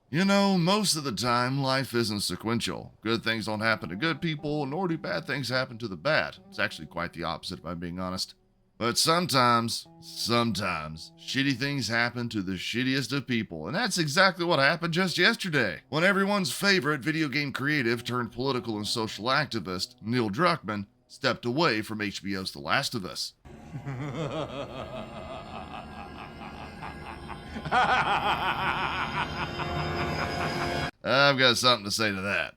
You know, most of the time, life isn't sequential. Good things don't happen to good people, nor do bad things happen to the bad. It's actually quite the opposite, if I'm being honest. But sometimes, shitty things happen to the shittiest of people, and that's exactly what happened just yesterday, when everyone's favorite video game creative turned political and social activist, Neil Druckmann, stepped away from HBO's The Last of Us. I've got something to say to that.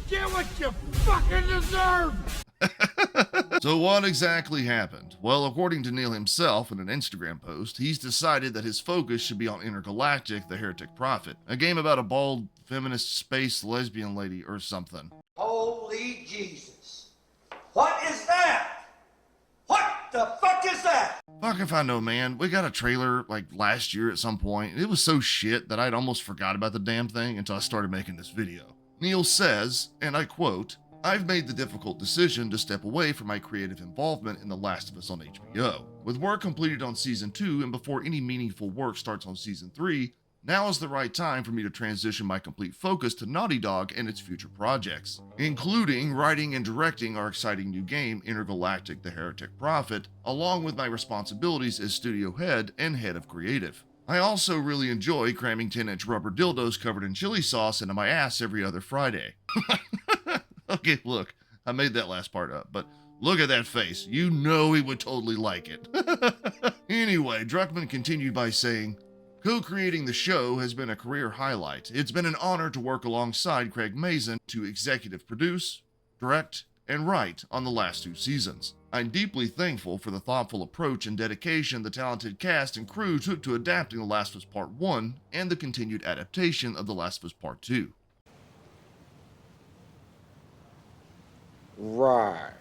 Get what you fucking deserve! So what exactly happened? Well, according to Neil himself in an Instagram post, he's decided that his focus should be on Intergalactic, the Heretic Prophet, a game about a bald, feminist space lesbian lady or something. Holy Jesus. What is that? What the fuck is that? Fuck if I know, man. We got a trailer like last year at some point. It was so shit that I'd almost forgot about the damn thing until I started making this video. Neil says, and I quote, "I've made the difficult decision to step away from my creative involvement in The Last of Us on HBO. With work completed on Season 2 and before any meaningful work starts on Season 3, now is the right time for me to transition my complete focus to Naughty Dog and its future projects, including writing and directing our exciting new game, Intergalactic: The Heretic Prophet, along with my responsibilities as studio head and head of creative. I also really enjoy cramming 10-inch rubber dildos covered in chili sauce into my ass every other Friday." Okay, look, I made that last part up, but look at that face. You know he would totally like it. Anyway, Druckmann continued by saying, "Co-creating the show has been a career highlight. It's been an honor to work alongside Craig Mazin to executive produce, direct, and write on the last 2 seasons. I'm deeply thankful for the thoughtful approach and dedication the talented cast and crew took to adapting The Last of Us Part 1 and the continued adaptation of The Last of Us Part 2. Right.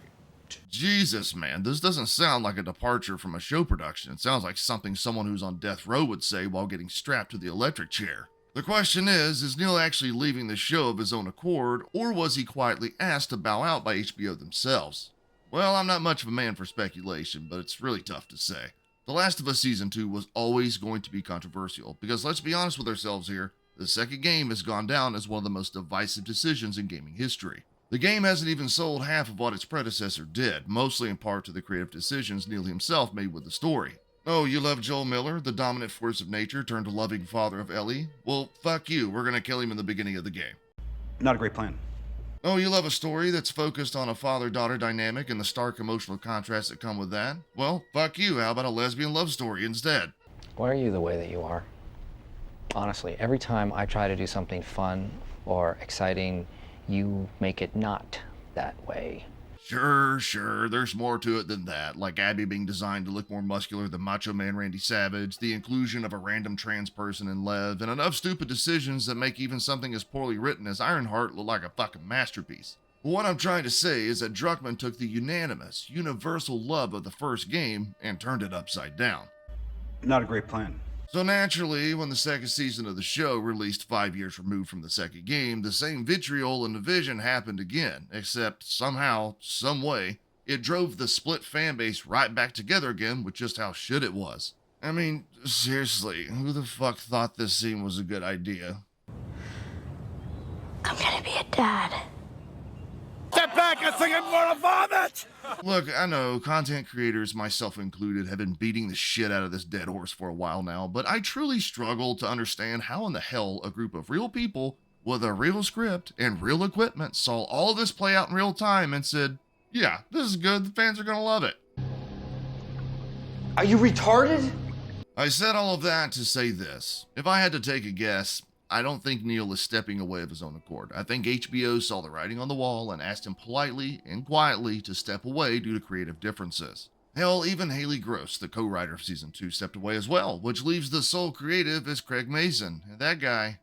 Jesus, man, this doesn't sound like a departure from a show production. It sounds like something someone who's on death row would say while getting strapped to the electric chair. The question is Neil actually leaving the show of his own accord, or was he quietly asked to bow out by HBO themselves? Well, I'm not much of a man for speculation, but it's really tough to say. The Last of Us Season 2 was always going to be controversial, because let's be honest with ourselves here, the second game has gone down as one of the most divisive decisions in gaming history. The game hasn't even sold half of what its predecessor did, mostly in part to the creative decisions Neil himself made with the story. Oh, you love Joel Miller, the dominant force of nature turned loving father of Ellie? Well, fuck you, we're gonna kill him in the beginning of the game. Not a great plan. Oh, you love a story that's focused on a father-daughter dynamic and the stark emotional contrasts that come with that? Well, fuck you, how about a lesbian love story instead? Why are you the way that you are? Honestly, every time I try to do something fun or exciting, you make it not that way. Sure, there's more to it than that, like Abby being designed to look more muscular than Macho Man Randy Savage, the inclusion of a random trans person in Lev, and enough stupid decisions that make even something as poorly written as Ironheart look like a fucking masterpiece. But what I'm trying to say is that Druckmann took the unanimous, universal love of the first game and turned it upside down. Not a great plan. So naturally, when the second season of the show released 5 years removed from the second game, the same vitriol and division happened again, except somehow, some way, it drove the split fanbase right back together again with just how shit it was. I mean, seriously, who the fuck thought this scene was a good idea? I'm gonna be a dad. Step back, I think I'm gonna vomit! Look, I know content creators, myself included, have been beating the shit out of this dead horse for a while now, but I truly struggle to understand how in the hell a group of real people with a real script and real equipment saw all of this play out in real time and said, yeah, this is good, the fans are gonna love it. Are you retarded? I said all of that to say this. If I had to take a guess, I don't think Neil is stepping away of his own accord. I think HBO saw the writing on the wall and asked him politely and quietly to step away due to creative differences. Hell, even Halley Gross, the co-writer of Season 2, stepped away as well, which leaves the sole creative as Craig Mazin. And that guy,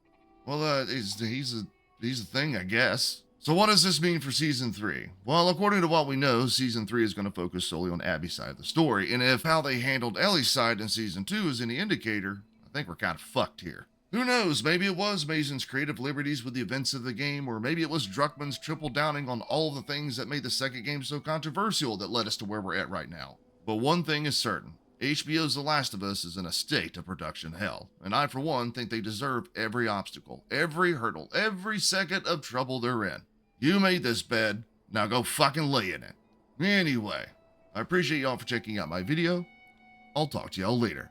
well, he's a thing, I guess. So what does this mean for Season 3? Well, according to what we know, Season 3 is going to focus solely on Abby's side of the story, and if how they handled Ellie's side in Season 2 is any indicator, I think we're kind of fucked here. Who knows, maybe it was Mazin's creative liberties with the events of the game, or maybe it was Druckmann's triple downing on all of the things that made the second game so controversial that led us to where we're at right now. But one thing is certain, HBO's The Last of Us is in a state of production hell, and I, for one, think they deserve every obstacle, every hurdle, every second of trouble they're in. You made this bed, now go fucking lay in it. Anyway, I appreciate y'all for checking out my video. I'll talk to y'all later.